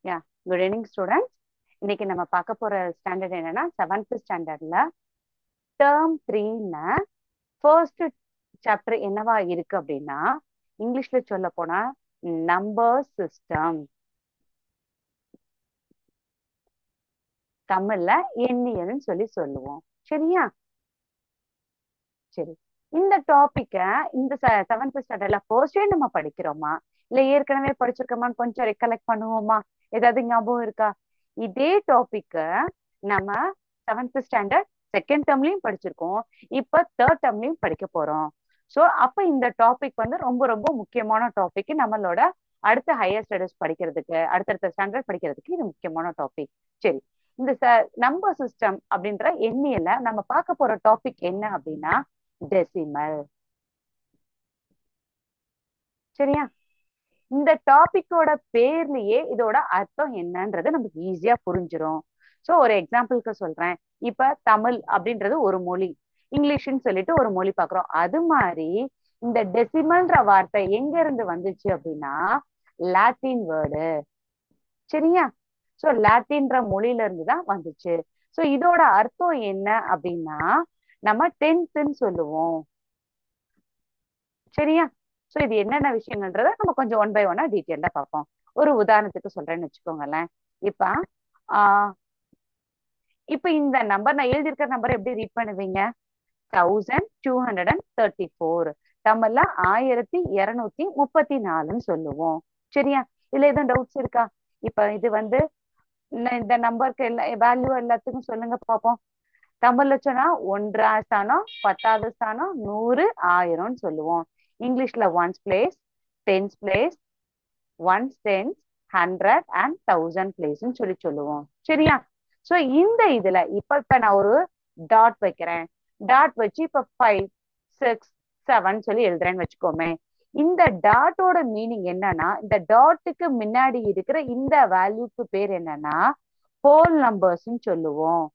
யா good evening students. இன்னைக்கு நம்ம பார்க்க போற ஸ்டாண்டர்ட் என்னன்னா செவன்த் ஸ்டாண்டர்ட்ல டேர்ம் 3ல ஃபர்ஸ்ட் சாப்டர் என்னவா இருக்கு அப்படின்னா இங்கிலீஷ்ல சொல்ல போனா நம்பர் சிஸ்டம், தமிழ்ல எண்ணியல்னு சொல்லுவோம். சரியா? சரி, இந்த டாபிக்க இந்த செவன்த் ஸ்டாண்டர்ட்ல ஃபர்ஸ்டே நம்ம படிக்கிறோமா இல்ல ஏற்கனவே படிச்சிருக்கோமான்னு கொஞ்சம் ரெக்கலெக்ட் பண்ணுவோமா? ஏதாவது ஞாபகம் இருக்கா? இதே டாபிக்க நம்ம செவன்த் ஸ்டாண்டர்ட் செகண்ட் டேர்ம்லயும் படிச்சிருக்கோம், இப்ப தேர்ட் டேர்ம்லயும் படிக்க போறோம். ஸோ அப்ப இந்த டாபிக் வந்து ரொம்ப ரொம்ப முக்கியமான டாபிக். நம்மளோட அடுத்த ஹையர் ஸ்டடீஸ் படிக்கிறதுக்கு, அடுத்தடுத்த ஸ்டாண்டர்ட் படிக்கிறதுக்கு இது முக்கியமான டாபிக். சரி, இந்த நம்பர் சிஸ்டம் அப்படின்ற எண்ணியல நம்ம பார்க்க போற டாபிக் என்ன அப்படின்னா டெசிமல். சரியா? இந்த டாபிக்கோட பேர்லயே இதோட அர்த்தம் என்னன்றது நமக்கு ஈஸியா புரிஞ்சிரும். சோ ஒரு எக்ஸாம்பிளுக்கு சொல்றேன். இப்ப தமிழ் அப்படின்றது ஒரு மொழி, இங்கிலீஷ்னு சொல்லிட்டு ஒரு மொழி பாக்குறோம். அது மாதிரி இந்த டெசிமல்ன்ற வார்த்தை எங்க இருந்து வந்துச்சு அப்படின்னா லாட்டின் வேர்டு. சரியா? சோ லாட்டின்ற மொழியில இருந்து தான் வந்துச்சு. சோ இதோட அர்த்தம் என்ன அப்படின்னா நம்ம டென்த்ன்னு சொல்லுவோம். சரியா? சோ இது என்னென்ன விஷயங்கள்ன்றத நம்ம கொஞ்சம் ஒன் பை ஒன்னா டீட்டெயிலா பார்ப்போம். ஒரு உதாரணத்துக்கு சொல்றேன்னு வச்சுக்கோங்களேன். இப்ப ஆஹ் இப்ப இந்த நம்பர் நான் எழுதியிருக்கிற நம்பர் எப்படி ரீட் பண்ணுவீங்க? 1234. தமிழ்ல 1234ன்னு சொல்லுவோம். சரியா? இதுல எதுவும் டவுட்ஸ் இருக்கா? இப்ப இது வந்து இந்த நம்பருக்கு எல்லா வேல்யூ எல்லாத்துக்கும் சொல்லுங்க பார்ப்போம். தமிழ்ல சொன்னா ஒன்றாம் ஸ்தானம், பத்தாவது ஸ்தானம், 100, 1000ன்னு சொல்லுவோம். இங்கிலீஷ்ல once place, tense place, once tense, 100 and 1000 பிளேஸ்ன்னு சொல்லுவோம். சரியா? சோ இந்த இதுல இப்ப நான் ஒரு டாட் வைக்கிறேன். டாட் வச்சு இப்ப 5, 6, 7 சொல்லி எழுதுறேன்னு வச்சுக்கோமே. இந்த டாட்டோட மீனிங் என்னன்னா இந்த டாட்டுக்கு முன்னாடி இருக்கிற இந்த வேல்யூக்கு பேர் என்னன்னா ஹோல் நம்பர்ஸ்ன்னு சொல்லுவோம்.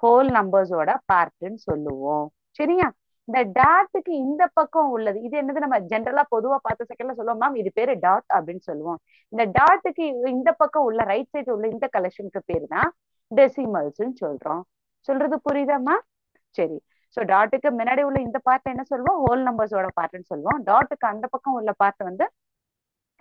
ஹோல் நம்பர்ஸோட பார்ட்ன்னு சொல்லுவோம். சரியா? இந்த டாட்டுக்கு இந்த பக்கம் உள்ளது இது என்னது? நம்ம ஜென்ரலா பொதுவா பார்த்த செகண்ட்ல சொல்லுவோம் மேம் இது பேரு டாட் அப்படின்னு சொல்லுவோம். இந்த டாட்டுக்கு இந்த பக்கம் உள்ள ரைட் சைடு உள்ள இந்த கலெக்ஷனுக்கு பேரு தான் டெசிமல்ஸ்ன்னு சொல்றோம். சொல்றது புரியுதாம்மா? சரி, சோ டாட்டுக்கு முன்னாடி உள்ள இந்த பார்ட் என்ன சொல்லுவோம்? ஹோல் நம்பர்ஸோட பார்ட்ன்னு சொல்லுவோம். டாட்டுக்கு அந்த பக்கம் உள்ள பார்ட் வந்து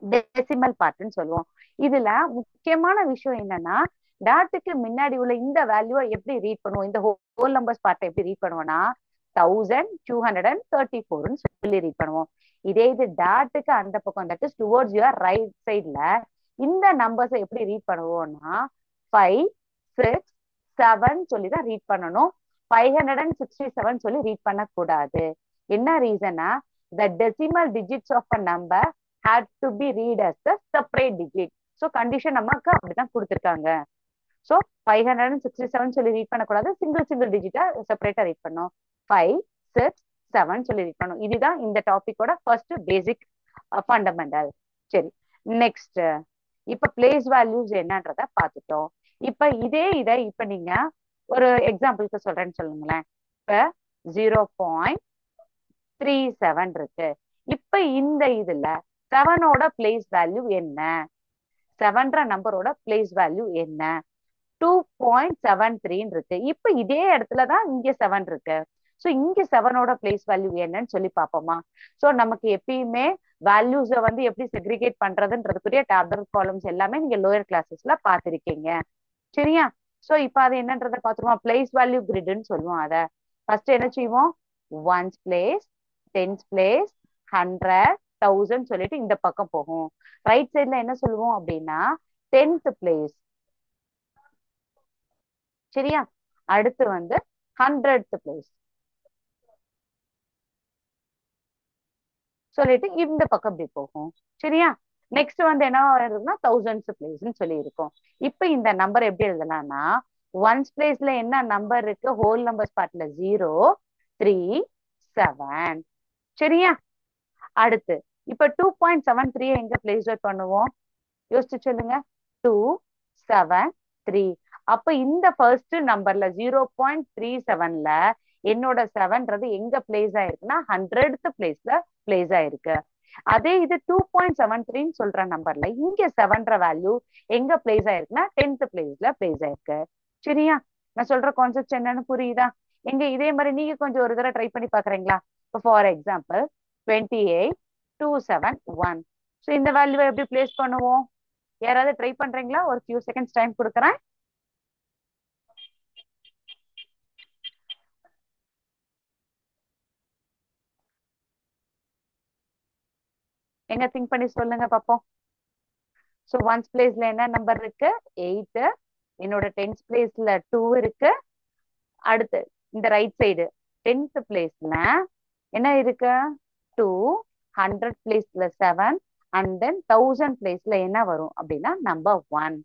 டெசிமல் பார்ட்ன்னு சொல்லுவோம். இதுல முக்கியமான விஷயம் என்னன்னா டாட்டுக்கு முன்னாடி உள்ள இந்த வேல்யூவை எப்படி ரீட் பண்ணுவோம்? இந்த ஹோல் நம்பர்ஸ் பார்ட்டை எப்படி ரீட் பண்ணுவோம்னா 1234ன்னு சொல்லி ரீட் பண்ணுவோம். இதே இது டாட்டுக்கு அந்த பக்கம் that is towards your right சைட்ல இந்த நம்பர்ஸை எப்படி ரீட் பண்ணுவோம்னா 5, 6, 7 சொல்லி தான் ரீட் பண்ணணும். 567 சொல்லி ரீட் பண்ணக்கூடாது. என்ன ரீசனா the decimal digits of a number had to be read as the separate digit. So condition நமக்கு அப்படிதான் கொடுத்துருக்காங்க. ஸோ 567 சொல்லி ரீட் பண்ணக்கூடாது, சிங்கிள் சிங்கிள் டிஜிட்டா செப்பரேட்டா ரீட் பண்ணும். 5, 6, 7 சொல்லி ரீட் பண்ணும். இதுதான் இந்த டாபிக்கோட ஃபர்ஸ்ட் பேசிக் ஃபண்டமெண்டல். சரி, நெக்ஸ்ட் இப்ப பிளேஸ் வேல்யூஸ் என்னன்றத பார்த்துட்டோம். இப்ப இதை இப்ப நீங்க ஒரு எக்ஸாம்பிளுக்கு சொல்றேன்னு சொல்லுங்களேன். இப்ப 0.37 இருக்கு. இப்ப இந்த இதுல 7ஓட பிளேஸ் வேல்யூ என்ன? 7ன்ற நம்பரோட பிளேஸ் வேல்யூ என்ன? 2.73 இருக்கு. இப்ப இதே இடத்துலதான் இங்க 7 இருக்கு. சோ இங்க 7ஓட பிளேஸ் வேல்யூ என்னன்னு சொல்லி பார்ப்போமா? சோ நமக்கு எப்பயுமே வேல்யூஸ வந்து எப்படி செக்ரிகேட் பண்றதுன்றதுக்குரிய டேபிள் காலம்ஸ் எல்லாமே நீங்க லோயர் கிளாஸஸ்ல பார்த்திருக்கீங்க. சரியா? சோ இப்ப அது என்னன்றத பாத்துருவோம். பிளேஸ் வேல்யூ கிரிட்னு சொல்லுவோம். அத ஃபர்ஸ்ட் என்ன செய்வோம்? ஒன்ஸ் பிளேஸ், டென்ஸ் பிளேஸ், 100, 1000 சொல்லிட்டு இந்த பக்கம் போகும். ரைட் சைட்ல என்ன சொல்லுவோம் அப்படின்னா 10th பிளேஸ். சரியா? அடுத்து வந்து 100th பிளேஸ் சொல்லிட்டு இந்த பக்கம் இப்படி போகும். சரியா? நெக்ஸ்ட் வந்து என்ன இருக்குன்னா 1000th பிளேஸ்ன்னு சொல்லி இருக்கும். இப்ப இந்த நம்பர் எப்படி எழுதலாம்னா ஒன்ஸ் பிளேஸ்ல என்ன நம்பர் இருக்கு? ஹோல் நம்பர்ஸ் பார்ட்ல 0, 3, 7. சரியா? அடுத்து இப்ப 2.73 எங்க பிளேஸ் பண்ணுவோம்? யோசிச்சு சொல்லுங்க. 2, 7, 3. அப்ப இந்த ஃபர்ஸ்ட் நம்பர்ல 0.37ல என்னோட 7ன்றது எங்க பிளேஸ் ஆயிருக்குன்னா 100th பிளேஸ்ல பிளேஸ் ஆயிருக்கு. அதே இது 2.73 சொல்ற நம்பர்ல இங்க 7ன்ற வேல்யூ எங்க பிளேஸ் ஆயிருக்குன்னா 10th பிளேஸ்ல பிளேஸ் ஆயிருக்கு. சரியா? நான் சொல்ற கான்செப்ட் என்னன்னு புரியுதா? எங்க இதே மாதிரி நீங்க கொஞ்சம் ஒரு தடவை ட்ரை பண்ணி பாக்குறீங்களா? For example 28,271. ஸோ இந்த வேல்யூவை எப்படி பிளேஸ் பண்ணுவோம்? யாராவது ட்ரை பண்றீங்களா? ஒரு ஃபியூ செகண்ட்ஸ் டைம் கொடுக்குறேன். எங்க திங்க் பண்ணி சொல்லுங்க பாப்போம். ஸோ ஒன்ஸ் பிளேஸ்ல என்ன நம்பர் இருக்கு? 8. என்னோட 10th பிளேஸ்ல 2 இருக்கு. அடுத்து இந்த ரைட் சைடு 10th பிளேஸ்ல என்ன இருக்கு? 2. 100 பிளேஸ்ல 7 அண்ட் தென் 1000 பிளேஸ்ல என்ன வரும் அப்படின்னா நம்பர் 1.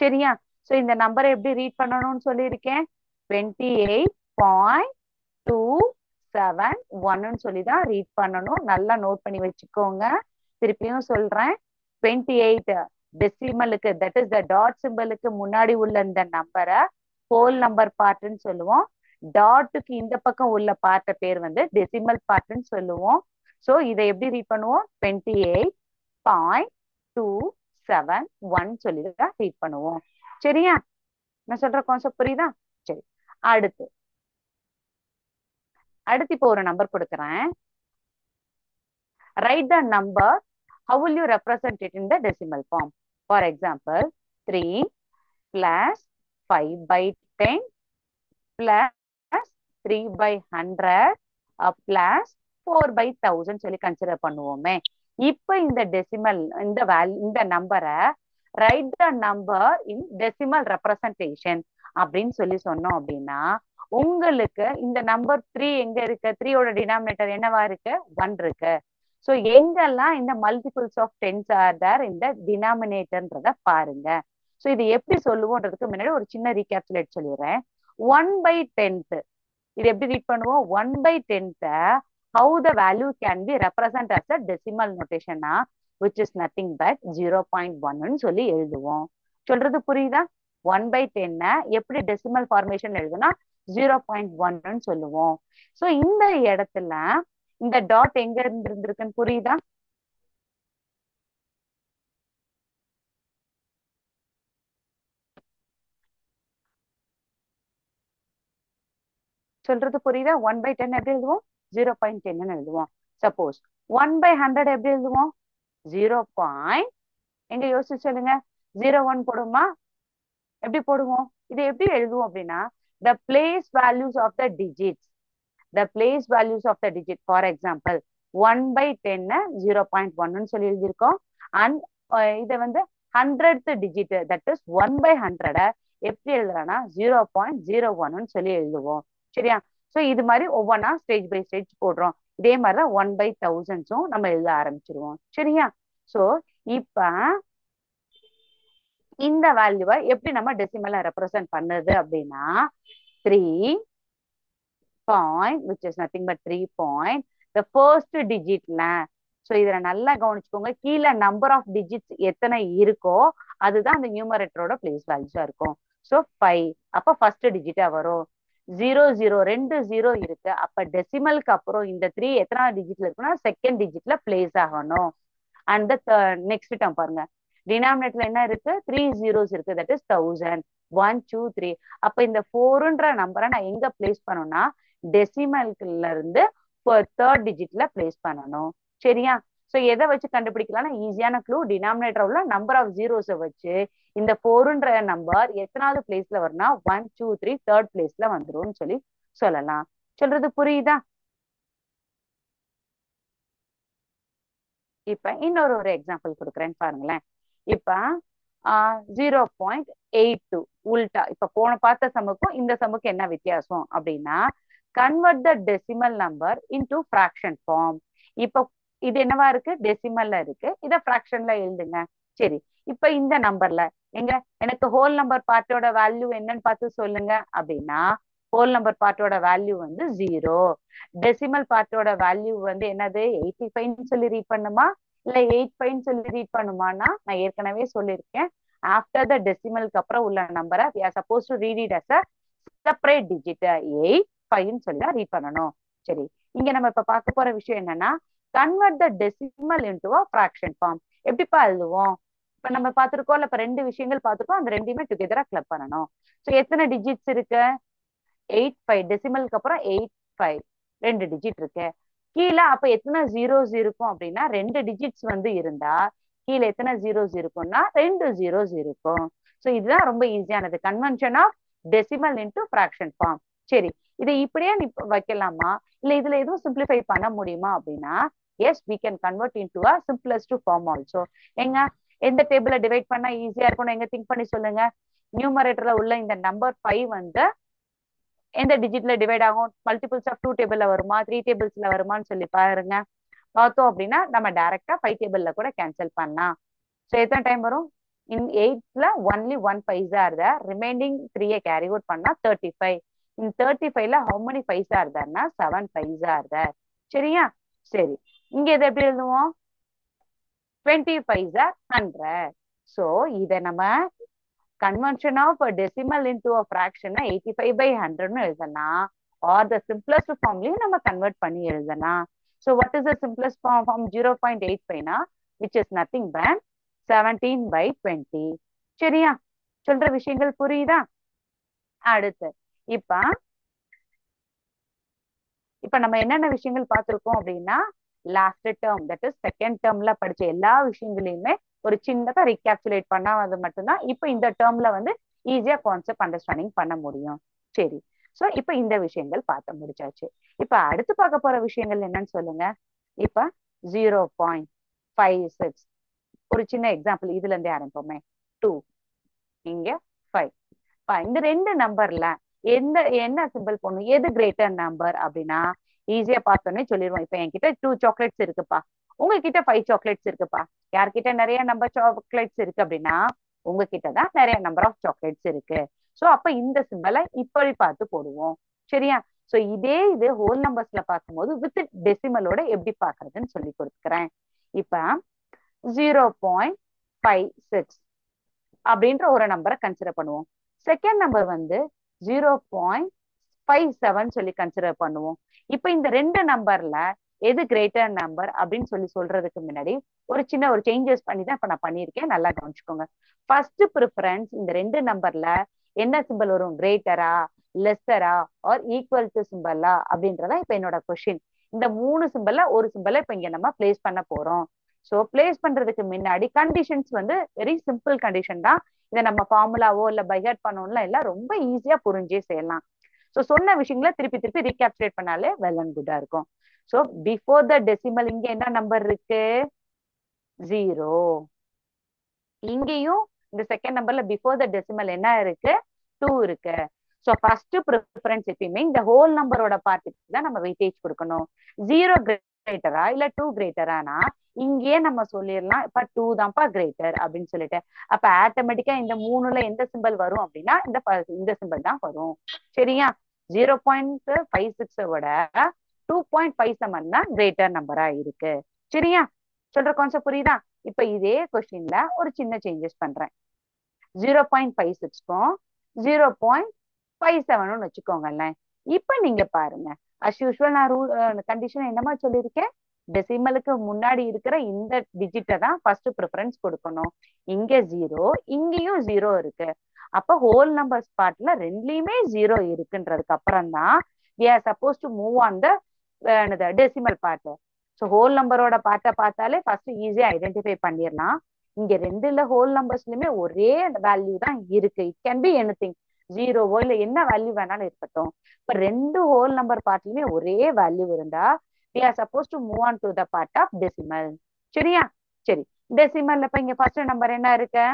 சரியா? ஸோ இந்த நம்பரை எப்படி ரீட் பண்ணணும்னு சொல்லியிருக்கேன். 28.271 சொல்லிதான் ரீட் பண்ணணும். நல்லா நோட் பண்ணி வச்சுக்கோங்க. திருப்பியும் சொல்றேன். 28 டெசிமலுக்கு, தட் இஸ் த டாட் சிம்பலுக்கு முன்னாடி உள்ள இந்த நம்பரை ஹோல் நம்பர் பார்ட்னு சொல்லுவோம். டாட்டுக்கு இந்த பக்கம் உள்ள பார்ட்ட பேர் வந்து டெசிமல் பார்ட்னு சொல்லுவோம். சோ இதை எப்படி ரீட் பண்ணுவோம்? 28.271 சொல்லிதான் ரீட் பண்ணுவோம். சரியா? நான் சொல்ற கான்செப்ட் புரியுதா? சரி. அடுத்து இப்போ ஒரு நம்பர் கொடுக்குறேன். write the number. How will you represent it in the decimal form? For example, 3 plus 5 by 10 plus 3 by 100 plus 4 by 1000 சொல்லி கன்சிடர் பண்ணுவோமே. இப்ப இந்த டெசிமல் இந்த நம்பரை right the number in decimal representation அப்படின்னு சொல்லி சொன்னோம் அப்படின்னா உங்களுக்கு இந்த நம்பர் 3 எங்க இருக்கு? 3யோட டினாமினேட்டர் என்னவா இருக்கு? 1 இருக்கு. ஸோ எங்கெல்லாம் இந்த multiples of tens are there இந்த டினாமினேட்டர்ன்றத பாருங்க. ஸோ இது எப்படி சொல்லுவோன்றதுக்கு முன்னாடி ஒரு சின்ன ரீகேப்சுலேட் சொல்லிடுறேன். 1/10 இது எப்படி ரீட் பண்ணுவோம்? 1/10 how the value can be represent as a decimal notation which is nothing but 0.1 சொல்லி எழுதுவோம். சொல்றது புரியுதா? 1/10 எப்படி டெசிமல் ஃபார்மேஷன் எழுதுனா 0.1 சொல்லுவோம். சோ இந்த இடத்துல இந்த டாட் எங்க இருந்திருக்குன்னு புரியுதா? சொல்றது புரியுதா? 1/10 எப்படி எழுதுவோம்? 0.10 எழுதுவோம். சப்போஸ் 1/100 எப்படி எழுதுவோம்? 0. எங்க யோசிச்சு சொல்லுங்க. 0.1 போடுமா? எப்படி போடுவோம்? இது எப்படி எழுதுவோம் அப்படின்னா the place values of the digits, the place values of the digit. For example 1/10 0.1 சொல்லி எழுதியிருக்கோம். அண்ட் இதை வந்து 100th digit, that is 1/100 எப்படி எழுதுறானா 0.01 சொல்லி எழுதுவோம். சரியா? சோ இது மாதிரி ஒவ்வொன்றா ஸ்டேஜ் பை ஸ்டேஜ் போடுறோம். இதே மாதிரிதான் 1/1000 நம்ம எழுத ஆரம்பிச்சிருவோம். சரியா? சோ இப்ப இந்த வேல்யூவை எப்படி நம்ம டெசிமலா ரெப்ரசென்ட் பண்ணுது அப்படின்னா 3 point which is nothing but 3 point the first digitல. So இதுல நல்லா கவனிச்சுக்கோங்க. கீழே நம்பர் ஆஃப் டிஜிட்ஸ் எத்தனை இருக்கோ அதுதான் அந்த நியூமரேட்டரோட பிளேஸ் வேல்யூஸா இருக்கும். சோ 5 அப்ப ஃபர்ஸ்ட் டிஜிட்டா வரும். 0 2 0 இருக்கு. அப்ப டெசிமலுக்கு அப்புறம் இந்த 3 எத்தனாவது டிஜிட்ல இருக்குன்னா செகண்ட் டிஜிட்ல பிளேஸ் ஆகணும். அண்ட் நெக்ஸ்ட் டேர்ம் பாருங்க. டினாமினேட்டர்ல என்ன இருக்கு? 3 zeros இருக்கு. That is 1000. 1 2 3. அப்ப இந்த 4ன்ற நம்பரை நான் எங்க பிளேஸ் பண்ணணும்னா டெசிமல்ல இருந்து தேர்ட் டிஜிட்ல பிளேஸ் பண்ணணும். சரியா? சோ எதை வச்சு கண்டுபிடிக்கலாம்னா ஈஸியான க்ளூ. டினாமினேட்டர் உள்ள நம்பர் ஆஃப் ஜீரோஸை வச்சு இந்த 4ன்ற நம்பர் எத்தனாவது பிளேஸ்ல வரும்னா 1 2 3 தேர்ட் பிளேஸ்ல வந்துரும் சொல்லி சொல்லலாம். சொல்றது புரியுதா? இப்ப இன்னொரு எக்ஸாம்பிள் கொடுக்குறேன்னு பாருங்களேன். இப்ப 0.82 உல்டா. இப்ப பார்த்த சமுக்கும் இந்த சமுக்கு என்ன வித்தியாசம் அப்படின்னா convert the decimal number into fraction form. இப்ப இது என்னவா இருக்கு? டெசிமல்ல இருக்கு. இத ஃபிராக்ஷன்ல எழுதுங்க. சரி. இப்ப இந்த நம்பர்ல எங்க எனக்கு ஹோல் நம்பர் பார்ட்டோட வேல்யூ என்னன்னு பார்த்து சொல்லுங்க அப்படின்னா ஹோல் நம்பர் பார்ட்டோட வேல்யூ வந்து 0. டெசிமல் பார்ட்டோட வேல்யூ வந்து என்னது? 85 சொல்லி ரீட் பண்ணுமா இல்ல 85 சொல்லி ரீட் பண்ணுமானா நான் ஏற்கனவே சொல்லியிருக்கேன். ஆஃப்டர் த டெசிமலுக்கு அப்புறம் உள்ள நம்பரை we are supposed to read it as a separate digit 85 சொல்லி தான் ரீட் பண்ணணும். சரி. இங்க நம்ம இப்ப பார்க்க போற விஷயம் என்னன்னா convert the decimal into a fraction form. எப்படிப்பா எழுதுவோம்? இப்ப நம்ம பார்த்திருக்கோம், இப்ப ரெண்டு விஷயங்கள் பார்த்திருக்கோம், அந்த ரெண்டையுமே டுகெதரா கிளப் பண்ணணும். ஸோ எத்தனை டிஜிட்ஸ் இருக்கு? 8 5. டெசிமலுக்கு அப்புறம் 8 5 ரெண்டு டிஜிட் இருக்கு. கீழே அப்ப எத்தனை ஜீரோஸ் இருக்கும் அப்படின்னா, ரெண்டு டிஜிட்ஸ் வந்து இருந்தா கீழே எத்தனை ஜீரோஸ் இருக்கும்னா ரெண்டு ஜீரோஸ் இருக்கும். ஸோ இதுதான் ரொம்ப ஈஸியானது, conversion of decimal into fraction form. சரி, இதை இப்படியே வைக்கலாமா, இல்ல இதுல எதுவும் சிம்பிளிஃபை பண்ண முடியுமா அப்படின்னா, yes we can convert into a simplest form also. எங்க எந்த டேபிள டிவைட் பண்ணா ஈஸியா இருக்கும்னு எங்க திங்க் பண்ணி சொல்லுங்க. நியூமரேட்டர்ல உள்ள இந்த நம்பர் 5 வந்து எந்த டிஜிட்ல டிவைட் ஆகும்? மல்டிபிள்ஸ் ஆஃப் 2 டேபிள்ல வருமா, 3 டேபிள்ஸ்ல வருமான்னு சொல்லி பாருங்க. பார்த்தோம் அப்படின்னா நம்ம டைரக்டா 5 டேபிள்ல கூட கேன்சல் பண்ணலாம். ஸோ எத்தனை டைம் வரும்? இன் 8ல only 1 5s are there, remaining 3 carry out பண்ணா 35. இன் 35ல how many 5s are thereனா 7 5s are there. சரியா? சரி, இங்க இதை எப்படி எழுதுவோம்? 25 100. ஸோ இதை நம்ம convention of decimal into a fraction 85/100 எழுதலாம். ஆர் த சிம்பிளஸ்ட் ஃபார்ம்லயும் நம்ம கன்வெர்ட் பண்ணி எழுதலாம். So what is the simplest form? 0.85னா விச் இஸ் நத்திங் பட் 17/20. சரியா? சொல்ற விஷயங்கள் புரியுதா? அடுத்து இப்ப இப்ப நம்ம என்னென்ன விஷயங்கள் பார்த்திருக்கோம் அப்படின்னா, last term that is second டேர்ம்ல படிச்ச எல்லா விஷயங்களையுமே ஒரு சின்னதா ரீகேப்சுலேட் பண்ணா அது மட்டும்தான் இப்ப இந்த டேர்ம்ல வந்து ஈஸியா கான்செப்ட் அண்டர்ஸ்டாண்டிங் பண்ண முடியும். சரி, சோ இப்ப இந்த விஷயங்கள் பார்த்து முடிச்சாச்சு. இப்ப அடுத்து பார்க்க போற விஷயங்கள் என்னன்னு சொல்லுங்க. இப்ப 0.56 ஒரு சின்ன எக்ஸாம்பிள் இதுல இருந்தே ஆரம்பிப்போமே. 2 இங்க 5. இந்த ரெண்டு நம்பர்ல என்ன சிம்பிள் போடணும், எது கிரேட்டர் நம்பர் அப்படின்னா ஈஸியா பார்த்தோன்னே சொல்லிடுவோம். இப்ப என்கிட்ட 2 சாக்லேட்ஸ் இருக்குப்பா, உங்ககிட்ட 5 சாக்லேட்ஸ் இருக்குப்பா. யார்கிட்ட நிறைய நம்பர் சாக்லேட்ஸ் இருக்கு அப்படின்னா உங்ககிட்ட தான் நிறைய நம்பர் ஆஃப் சாக்லேட்ஸ் இருக்கு. சோ அப்ப இந்த சிம்பிளை இப்படி பார்த்து போடுவோம். சரியா? சோ இதே இது ஹோல் நம்பர்ஸ்ல பார்க்கும்போது வித் டெசிமலோட எப்படி பாக்குறதுன்னு சொல்லி கொடுத்துக்கிறேன். இப்ப 0.56 அப்படின்ற ஒரு நம்பரை கன்சிடர் பண்ணுவோம். செகண்ட் நம்பர் வந்து 0.57 சொல்லி கன்சிடர் பண்ணுவோம். இப்ப இந்த ரெண்டு நம்பர்ல எது கிரேட்டர் நம்பர் அப்படின்னு சொல்லி சொல்றதுக்கு முன்னாடி ஒரு சின்ன ஒரு சேஞ்சஸ் பண்ணி தான் இப்ப நான் பண்ணியிருக்கேன், நல்லா கவனிச்சுக்கோங்க. ஃபர்ஸ்ட் ப்ரிஃபரன்ஸ் இந்த ரெண்டு நம்பர்ல என்ன சிம்பிள் வரும்? கிரேட்டரா, லெஸ்ஸரா ஆர் ஈக்குவல் டு சிம்பிளா அப்படின்றதா இப்ப என்னோட கொஸ்டின். இந்த மூணு சிம்பிள்ல ஒரு சிம்பிளை இப்ப இங்க நம்ம பிளேஸ் பண்ண போறோம். சோ பிளேஸ் பண்றதுக்கு முன்னாடி கண்டிஷன்ஸ் வந்து வெரி சிம்பிள் கண்டிஷன் தான். இதை நம்ம ஃபார்முலாவோ இல்ல பைஹார்ட் பண்ணோம்ல எல்லாம் ரொம்ப ஈஸியா புரிஞ்சே செய்யலாம். சோ சொன்ன விஷயங்களை திருப்பி திருப்பி ரீகேப்சுலேட் பண்ணாலே வெல் அண்ட் குட்டா இருக்கும். சோ பிஃபோர் த டெசிமல் இங்க என்ன நம்பர் இருக்கு? 0. இங்கேயும் இந்த செகண்ட் நம்பர்ல பிஃபோர் த டெசிமல் என்ன இருக்கு? 2 இருக்கு. சோ ஃபர்ஸ்ட் ப்ரிஃபரன்ஸ் எப்பயுமே இந்த ஹோல் நம்பரோட பார்ட்டுக்கு தான் நம்ம வெயிட்டேஜ் கொடுக்கணும். 0 கிரேட்டரா இல்ல 2 கிரேட்டரானா இங்கேயே நம்ம சொல்லிடலாம் இப்ப 2 தான்ப்பா கிரேட்டர் அப்படின்னு சொல்லிட்டு. அப்ப ஆட்டோமேட்டிக்கா இந்த மூணுல எந்த சிம்பிள் வரும் அப்படின்னா இந்த சிம்பிள் தான் வரும். சரியா? 0.56 விட 2.57 தான் கிரேட்டர் நம்பரா இருக்கு. சரியா? சொல்ற கான்செப்ட் புரியுதா? இப்ப இதே கொஸ்டின்ல ஒரு சின்ன சேஞ்சஸ் பண்றேன். 0.56க்கும் 0.57 வச்சுக்கோங்கல்ல. இப்ப நீங்க பாருங்க, அஸ் யூஸ்வல் நான் ரூல் கண்டிஷன் என்னமா சொல்லியிருக்கேன்? டெசிமலுக்கு முன்னாடி இருக்கிற இந்த டிஜிட்டை தான் ஃபர்ஸ்ட் ப்ரிஃபரன்ஸ் கொடுக்கணும். இங்க 0, இங்கேயும் 0 இருக்கு. அப்ப ஹோல் நம்பர் பார்ட்ல ரெண்டுலயுமே 0 இருக்குன்றதுக்கு அப்புறம் தான் we are supposed to move on the decimal part. So whole நம்பரோட பார்ட்டை பார்த்தாலே ஃபர்ஸ்ட் ஈஸியா ஐடென்டிஃபை பண்ணிடலாம். இங்க ரெண்டுல ஹோல் நம்பர்ஸ்லயுமே ஒரே வேல்யூ தான் இருக்கு. இட் கேன் பி எனிதிங், 0வோ இல்ல என்ன வேல்யூ வேணாலும் இருக்கட்டும். இப்ப ரெண்டு ஹோல் நம்பர் பார்ட்லயுமே ஒரே வேல்யூ இருந்தா we are supposed to move on to the part of decimal. சரியா? சரி, டெசிமல்ல இப்ப இங்க ஃபர்ஸ்ட் நம்பர் என்ன இருக்கு?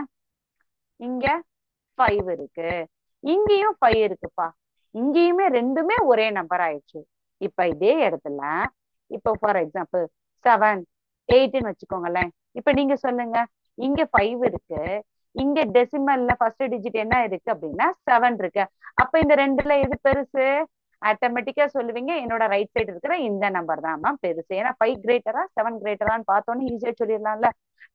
இங்க 5 இருக்கு, இங்கேயும் 5 இருக்குப்பா. இங்கேயுமே ரெண்டுமே ஒரே நம்பர் ஆயிடுச்சு. இப்ப இதே இடத்துல இப்ப ஃபார் எக்ஸாம்பிள் 7 8ன்னு வச்சுக்கோங்களேன். இப்ப நீங்க சொல்லுங்க, இங்க 5 இருக்கு, இங்க டெசிமல்ல ஃபர்ஸ்ட் டிஜிட் என்ன இருக்கு அப்படின்னா 7 இருக்கு. அப்ப இந்த ரெண்டுல எது பெருசு? ஆட்டோமேட்டிக்கா சொல்லுவீங்க என்னோட ரைட் சைடு இருக்கிற இந்த நம்பர் தான் மேம் பெருசு. ஏன்னா 5 கிரேட்டரா 7 கிரேட்டரான்னு பார்த்தோன்னு ஈஸியா சொல்லிடலாம்ல.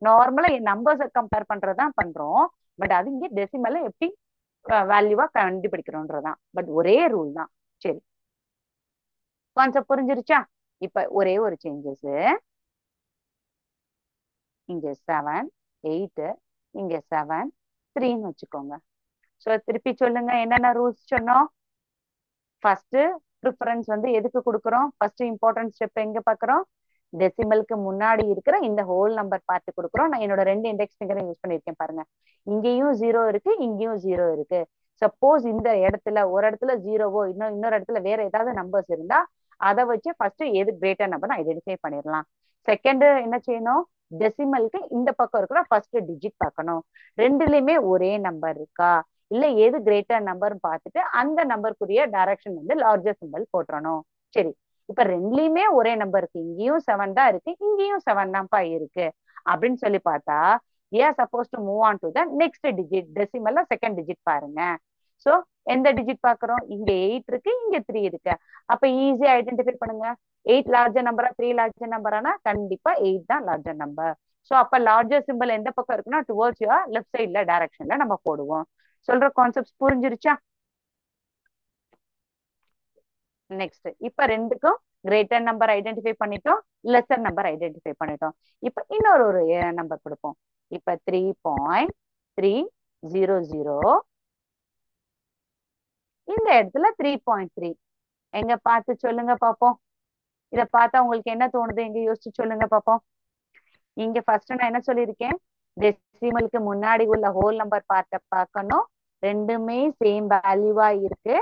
நார்மலா என் நம்பர்ஸை கம்பேர் பண்றதுதான் பண்றோம். பட் அது இங்க டெசிமல்ல எப்படி வேல்யூவா கண்டுபிடிக்கிறோன்றதான். பட் ஒரே ரூல் தான். சரி, கான்செப்ட் புரிஞ்சிருச்சா? இப்ப ஒரே ஒரு சேஞ்சஸ், இங்க 7 8, இங்க 7 3ன்னு வச்சுக்கோங்க. சோ திருப்பி சொல்லுங்க, என்னென்ன ரூல்ஸ் சொன்னோம்? ஃபர்ஸ்ட் ப்ரிஃபரன்ஸ் வந்து எதுக்கு கொடுக்குறோம்? ஃபர்ஸ்ட் இம்பார்ட்டன்ட் ஸ்டெப் எங்க பாக்குறோம்? டெசிமலுக்கு முன்னாடி இருக்கிற இந்த ஹோல் நம்பர் பார்த்து கொடுக்குறோம். நான் என்னோட 2 இண்டெக்ஸ் ஃபிங்கரையும் யூஸ் பண்ணிருக்கேன் பாருங்க. இங்கேயும் 0 இருக்கு, இங்கேயும் 0 இருக்கு. சப்போஸ் இந்த இடத்துல ஒரு இடத்துல ஜீரோவோ இன்னொரு இடத்துல வேற ஏதாவது நம்பர்ஸ் இருந்தா அதை வச்சு ஃபர்ஸ்ட் எது கிரேட்டர் நம்பர் ஐடென்டிஃபை பண்ணிடலாம். செகண்ட் என்ன செய்யணும்? டெசிமலுக்கு இந்த பக்கம் இருக்கிற ஃபர்ஸ்ட் டிஜிட் பார்க்கணும். ரெண்டுலயுமே ஒரே நம்பர் இருக்கா, இல்ல எது கிரேட்டர் நம்பர் பார்த்துட்டு அந்த நம்பருக்குரிய டைரக்ஷன் வந்து லார்ஜர் சிம்பிள் போட்டுறணும். சரி, இப்ப ரெண்டுலயுமே ஒரே நம்பர் இருக்கு, இங்கேயும் 7 தான் இருக்கு, இங்கேயும் 7 தான்ப்பா இருக்கு அப்படின்னு சொல்லி பார்த்தா suppose to move on to the next digit, டெசிமல்ல செகண்ட் டிஜிட் பாருங்க. சோ எந்த டிஜிட் பாக்குறோம்? இங்க 8 இருக்கு, இங்க 3 இருக்கு. அப்ப ஈஸியா ஐடென்டிஃபை பண்ணுங்க. 8 லார்ஜர் நம்பரா 3 லார்ஜர் நம்பரானா கண்டிப்பா 8 தான் லார்ஜர் நம்பர். சோ அப்ப லார்ஜர் சிம்பிள் எந்த பக்கம் இருக்குன்னா டுவர்ட்ஸ் யுவர் லெஃப்ட் சைட்ல டைரக்ஷன்ல நம்ம போடுவோம். சொல்ற கான்செப்ட் புரிஞ்சிருச்சா? நெக்ஸ்ட் இப்ப ரெண்டுக்கும் கிரேட்டர் நம்பர் ஐடென்டிஃபை பண்ணிட்டோம், லெசர் நம்பர் ஐடென்டிஃபை பண்ணிட்டோம். இப்ப இன்னொரு ஒரு நம்பர் கொடுப்போம். இப்ப 3.300, இந்த இடத்துல 3.3. எங்க பார்த்து சொல்லுங்க பாப்போம். இத பார்த்தா உங்களுக்கு என்ன தோணுது? எங்க யோசிச்சு சொல்லுங்க பாப்போம். இங்க ஃபர்ஸ்ட் நான் என்ன சொல்லியிருக்கேன்? டெசிமலுக்கு முன்னாடி உள்ள ஹோல் நம்பர் பார்ட்ட பார்க்கணும். ரெண்டுமே சேம் வேல்யூவா இருக்கு.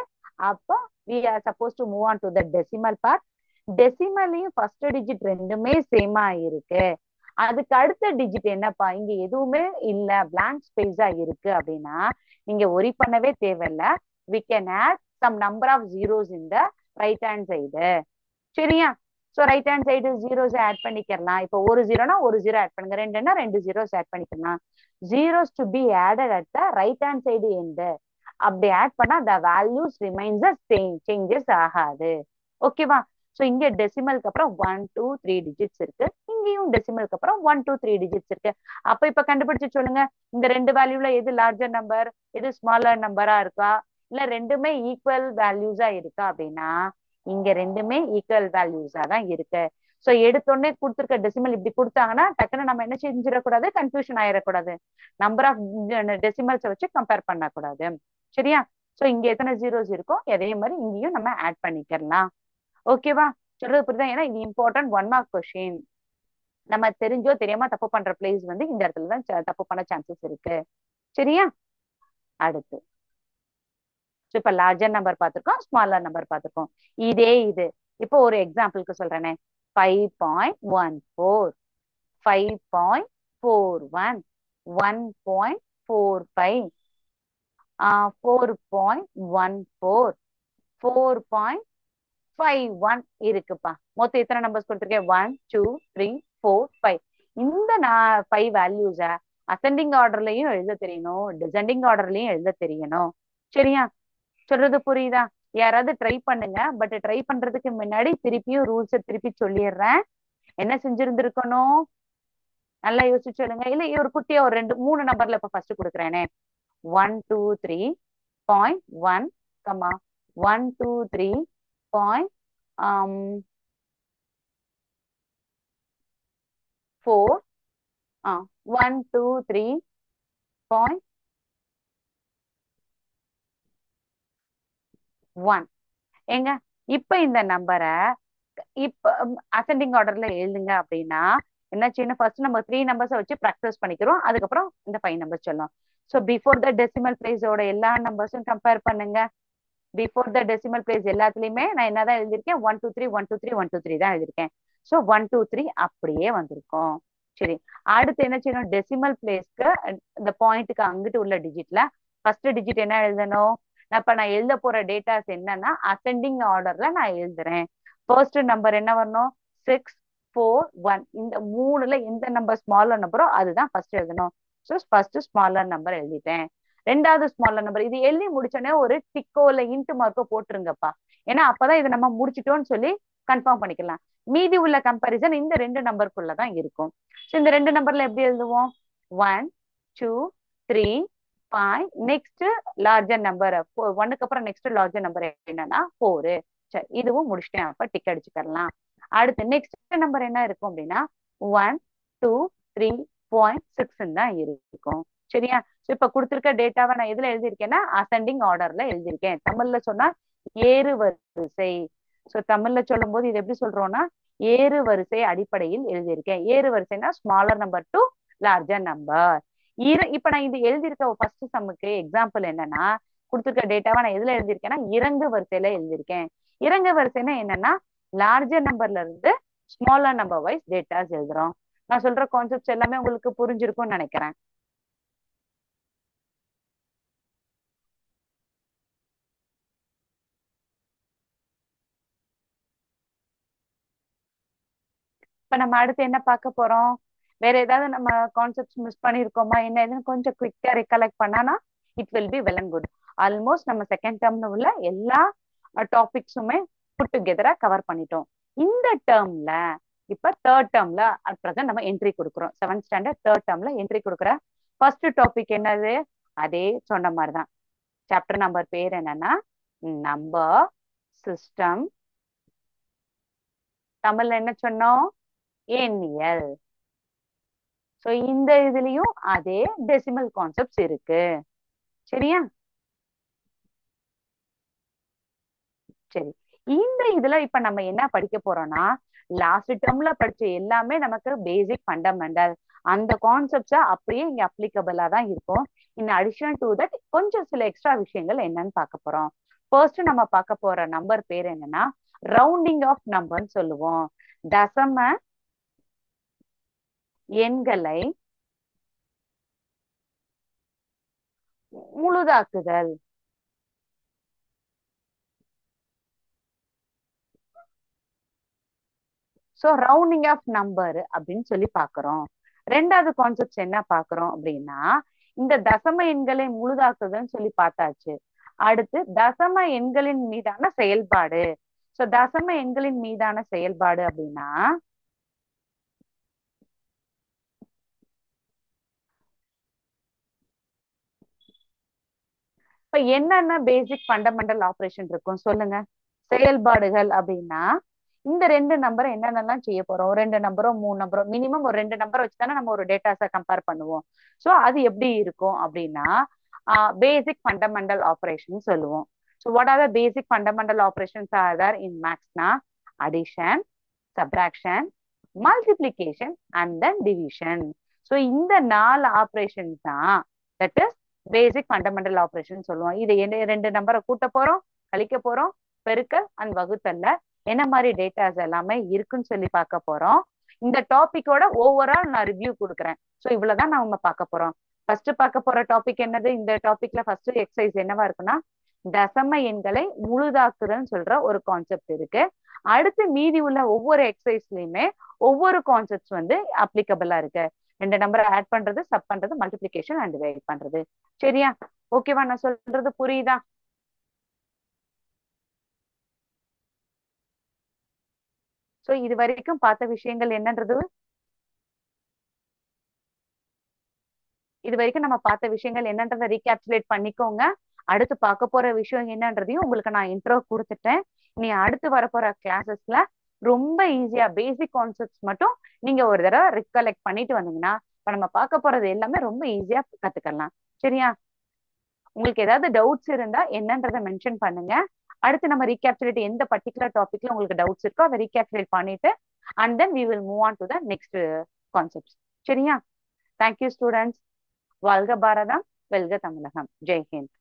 அப்போ we are supposed to move on to the decimal part. டெசிமலையும் ஃபர்ஸ்ட் டிஜிட் ரெண்டுமே சேமா இருக்கு. அதுக்கு அடுத்த டிஜிட் என்னப்பா? இங்க எதுவுமே இல்ல, blank ஸ்பேஸா இருக்கு அப்படின்னா நீங்க ஒரி பண்ணவே தேவையில்ல. we can add some number of zeros in the right hand side. சரியா? So right hand side zeros add பண்ணிக்கலாம். இப்போ ஒரு ஜீரோனா ஒரு ஜீரோ ஆட் பண்ணுங்க, ரெண்டுன்னா ரெண்டு ஜீரோஸ் ஆட் பண்ணிக்கலாம். Zeros to be added at the right hand side end. அப்படி add பண்ணா the values remains the same, changes ஆகாது. ஓகேவா? சோ இங்க டெசிமலுக்கு அப்புறம் 1 2 3 டிஜிட்ஸ் இருக்கு, இங்கேயும் டெசிமலுக்கு அப்புறம் 1 2 3 டிஜிட்ஸ் இருக்கு. அப்ப இப்ப கண்டுபிடிச்சு சொல்லுங்க, இந்த ரெண்டு வேல்யூல எது லார்ஜர் நம்பர், எது ஸ்மாலர் நம்பரா இருக்கா, இல்ல ரெண்டுமே ஈக்குவல் வேல்யூஸா இருக்கா அப்படின்னா இங்க ரெண்டுமே ஈக்குவல் வேல்யூஸா தான் இருக்கு. சோ எடுத்தோடனே கொடுத்துருக்க டெசிமல் இப்படி கொடுத்தாங்கன்னா டக்குன்னு நம்ம என்ன செஞ்சிடக்கூடாது? கன்ஃபியூஷன் ஆயிடக்கூடாது. நம்பர் ஆஃப் டெசிமல்ஸ் வச்சு கம்பேர் பண்ணக்கூடாது. சரியா? சோ இங்க எத்தனை ஜீரோஸ் இருக்கோ அதே மாதிரி இங்கேயும் நம்ம ஆட் பண்ணிக்கலாம். ஓகேவா? சொல்றது புரியுதா? ஏன்னா இது இம்பார்ட்டன்ட் 1 மார்க் கொஸ்டின். நம்ம தெரிஞ்சோ தெரியாம தப்பு பண்ற பிளேஸ் வந்து இந்த இடத்துலதான் தப்பு பண்ண சான்சஸ் இருக்கு. சரியா? அடுத்து இப்ப லார்ஜர் நம்பர் பார்த்திருக்கோம், ஸ்மாலர் நம்பர் பார்த்திருக்கோம். இதே இது இப்போ ஒரு எக்ஸாம்பிளுக்கு சொல்றேனே, 5.14, 5.41, 1.45, 4.14, 4.51 இருக்குப்பா. மொத்தம் எத்தனை நம்பர்ஸ் கொடுத்துருக்கேன்? 1 2 3 4 5. இந்த 5 வேல்யூஸ அசெண்டிங் ஆர்டர்லயும் எழுத தெரியணும், டிசெண்டிங் ஆர்டர்லயும் எழுத தெரியணும். சரியா? சொல்றது புரியுதா? யாராவது ட்ரை பண்ணுங்க. பட் ட்ரை பண்றதுக்கு முன்னாடி திருப்பியும் ரூல்ஸை திருப்பி சொல்லிடுறேன். என்ன செஞ்சிருந்திருக்கணும்? நல்லா யோசிச்சு சொல்லுங்க. இல்ல ஒரு குட்டியா ஒரு 2 3 நம்பர்ல இப்ப ஃபர்ஸ்ட் கொடுக்குறேனே, 1 2 3.1, 1 2 3.4, 1 2 3.1. ஏங்க இப்ப இந்த நம்பரை இப்ப அசெண்டிங் ஆர்டர்ல எழுதுங்க அப்படின்னா என்ன செய்யணும்? ஃபர்ஸ்ட் நம்ம 3 நம்பர்ஸை வச்சு ப்ராக்டிஸ் பண்ணிக்கிறோம், அதுக்கப்புறம் இந்த 5 நம்பர்ஸ் சொல்லலாம். ஸோ பிஃபோர் த டெசிமல் பிளேஸோட எல்லா நம்பர்ஸும் கம்பேர் பண்ணுங்க. பிஃபோர் த டெசிமல் பிளேஸ் எல்லாத்துலயுமே நான் என்னதான் எழுதியிருக்கேன்? 1 2 3 1 2 3 1 2 3 தான் எழுதியிருக்கேன். ஸோ 1 2 3 அப்படியே வந்திருக்கும். சரி, அடுத்து என்ன செய்யணும்? டெசிமல் பிளேஸ்க்கு இந்த பாயிண்ட்டுக்கு அங்கிட்டு உள்ள டிஜிட்ல ஃபர்ஸ்ட் டிஜிட் என்ன எழுதணும்? நான் எழுத போற டேட்டாஸ் என்னன்னா அசெண்டிங் ஆர்டர்ல நான் எழுதுறேன். ஃபர்ஸ்ட் நம்பர் என்ன வரணும்? 6 4 1. இந்த மூணுல எந்த நம்பர் ஸ்மாலர் நம்பரோ அதுதான் ஃபர்ஸ்ட் எழுதணும். ஸோ ஃபர்ஸ்ட் ஸ்மாலர் நம்பர் எழுதிட்டேன். ரெண்டாவது ஸ்மாலர் நம்பர் இது எழுதி முடிச்சோடனே ஒரு டிக்கோ இல்ல இன்ட்டு மார்க்கோ போட்டுருங்கப்பா. ஏன்னா அப்பதான் இதை நம்ம முடிச்சிட்டோம்னு சொல்லி கன்ஃபார்ம் பண்ணிக்கலாம். மீதி உள்ள கம்பேரிசன் இந்த 2 நம்பருக்குள்ளதான் இருக்கும். ஸோ இந்த 2 நம்பர்ல எப்படி எழுதுவோம்? 1 2 3 5. நெக்ஸ்ட் லார்ஜர் நம்பர் 1க்கு அப்புறம் நெக்ஸ்ட் லார்ஜர் நம்பர் என்னன்னா 4. சரி, இதுவும் முடிச்சிட்டேன். அப்ப டிக் அடிச்சுக்கலாம். அடுத்து நெக்ஸ்ட் நம்பர் என்ன இருக்கும் அப்படின்னா 1 2 3.6 தான் இருக்கும். சரியா? இப்ப கொடுத்திருக்க டேட்டாவை நான் எதுல எழுதியிருக்கேன்னா அசெண்டிங் ஆர்டர்ல எழுதியிருக்கேன். தமிழ்ல சொன்னா ஏறு வரிசை. சோ தமிழ்ல சொல்லும் போது இது எப்படி சொல்றோம்னா ஏறு வரிசை அடிப்படையில் எழுதியிருக்கேன். ஏறு வரிசைனா smaller number to larger number. இப்ப நான் இது எழுதியிருக்க ஃபர்ஸ்ட் சம்முக்கு எக்ஸாம்பிள் என்னன்னா கொடுத்திருக்க டேட்டாவை நான் எதுல எழுதியிருக்கேன்னா இறங்கு வரிசையில எழுதியிருக்கேன். இறங்கு வரிசைன்னா என்னன்னா லார்ஜர் நம்பர்ல இருந்து ஸ்மாலர் நம்பர் வைஸ் டேட்டாஸ் எழுதுறோம். நான் சொல்ற கான்செப்ட்ஸ் எல்லாமே உங்களுக்கு புரிஞ்சிருக்கும்னு நினைக்கிறேன். இப்ப நம்ம அடுத்து என்ன பார்க்க போறோம்? வேற ஏதாவது நம்ம கான்செப்ட்ஸ் மிஸ் பண்ணிருக்கோமா என்ன ஏதுன்னு கொஞ்சம் குவிக்கா ரெக்கலெக்ட் பண்ணானா it will be well and good. Almost நம்ம செகண்ட் டேர்ம்ல உள்ள எல்லா டாபிக்ஸுமே புட் டுகெதரா கவர் பண்ணிட்டோம். இந்த டேர்ம்ல இப்ப தேர்ட் டேர்ம்ல அட் பிரசன்ட் நம்ம என்ட்ரி கொடுக்குறோம். 7th ஸ்டாண்டர்ட் தேர்ட் டேர்ம்ல என்ட்ரி கொடுக்குற ஃபர்ஸ்ட் டாபிக் என்னது? அதே சொன்ன மாதிரிதான். சாப்டர் நம்பர் பேர் என்னன்னா நம்பர் சிஸ்டம். தமிழ்ல என்ன சொன்னோம்? எண்ணியல். சோ இந்த இதுலயும் அதே டெசிமல் கான்செப்ட்ஸ் இருக்கு. சரியா? சரி, இந்த இதுல இப்ப நம்ம என்ன படிக்க போறோம்னா லாஸ்ட் டேர்ம்ல படிச்ச எல்லாமே நமக்கு பேசிக் ஃபண்டமெண்டல். அந்த கான்செப்ட்ஸா அப்படியே இங்க அப்ளிகபிளா தான் இருக்கும். இன் அடிஷன் டு தட் கொஞ்சம் சில எக்ஸ்ட்ரா விஷயங்கள் என்னன்னு பார்க்க போறோம். ஃபர்ஸ்ட் நம்ம பார்க்க போற நம்பர் பேர் என்னன்னா ரவுண்டிங் ஆஃப் நம்பர்னு சொல்லுவோம். தசம எண்களை முழுதாக்குதல். சோ ரவுண்டிங் ஆஃப் நம்பர் அப்படின்னு சொல்லி பாக்குறோம். ரெண்டாவது கான்செப்ட் என்ன பாக்குறோம் அப்படின்னா இந்த தசம எண்களை முழுதாக்குதல்னு சொல்லி பார்த்தாச்சு. அடுத்து தசம எண்களின் மீதான செயல்பாடு. சோ தசம எண்களின் மீதான செயல்பாடு அப்படின்னா இப்ப என்னென்ன பேசிக் ஃபண்டமெண்டல் ஆபரேஷன் இருக்கும் சொல்லுங்க. செயல்பாடுகள் அப்படின்னா இந்த ரெண்டு நம்பரை என்னென்னலாம் செய்ய போறோம்? ரெண்டு நம்பரோ மூணு நம்பரோ மினிமம் ஒரு ரெண்டு நம்பர் வச்சுதானே நம்ம ஒரு டேட்டாஸை கம்பேர் பண்ணுவோம். ஸோ அது எப்படி இருக்கும் அப்படின்னா பேசிக் ஃபண்டமெண்டல் ஆபரேஷன் சொல்லுவோம். So what are the basic fundamental operations are there in மேக்ஸ்னா addition, subtraction, multiplication and then division. So இந்த 4 ஆபரேஷன்ஸ் தான் that is basic fundamental operation சொல்லுவோம். இது ரெண்டு நம்பரை கூட்ட போறோம், கழிக்க போறோம், பெருக்கல் அண்ட் வகுத்தல்ல என்ன மாதிரி டேட்டாஸ் எல்லாமே இருக்குன்னு சொல்லி பார்க்க போறோம். இந்த டாபிக்கோட ஓவரால் நான் ரிவ்யூ கொடுக்குறேன். ஸோ இவ்வளவுதான் நம்ம பார்க்க போறோம். ஃபர்ஸ்ட் பார்க்க போற டாபிக் என்னது? இந்த டாபிக்ல ஃபர்ஸ்ட் எக்ஸசைஸ் என்னவா இருக்குன்னா தசம எண்களை முழுதாக்குதல்னு சொல்ற ஒரு கான்செப்ட் இருக்கு. அடுத்து மீதி உள்ள ஒவ்வொரு எக்ஸசைஸ்லயுமே ஒவ்வொரு கான்செப்ட்ஸ் வந்து அப்ளிகபிளா இருக்கு. ரெண்டு நம்பரை ஆட் பண்றது, சப் பண்றது, மல்டிபிளிகேஷன் அண்ட் டிவைட் பண்றது. சரியா? ஓகேவா? நான் சொல்றது புரியுதா? சோ இது வரைக்கும் பார்த்த விஷயங்கள் என்னன்றது இது வரைக்கும் நம்ம பார்த்த விஷயங்கள் என்னன்றதை ரீகேப்சுலேட் பண்ணிக்கோங்க. அடுத்து பார்க்க போற விஷயம் என்னன்றதையும் உங்களுக்கு நான் இன்ட்ரோ கொடுத்துட்டேன். நீ அடுத்து வரப்போற கிளாஸஸ்ல ரொம்ப ஈஸியா பேசிக் கான்செப்ட்ஸ் மட்டும் நீங்க ஒரு தடவை ரிகலெக்ட் பண்ணிட்டு வந்தீங்கன்னா இப்ப நம்ம பார்க்க போறது எல்லாமே ரொம்ப ஈஸியா கத்துக்கலாம். சரியா? உங்களுக்கு ஏதாவது டவுட்ஸ் இருந்தா என்னன்றதை மென்ஷன் பண்ணுங்க. அடுத்து நம்ம ரீகேப்சுலேட் எந்த பர்டிகுலர் டாபிக்ல உங்களுக்கு டவுட்ஸ் இருக்கோ அதை ரீகேப்சுலேட் பண்ணிட்டு and then we will move on to the next concepts. சரியா? Thank you students. வாழ்க பாரதம், வெல்க தமிழகம். ஜெய் ஹிந்த்.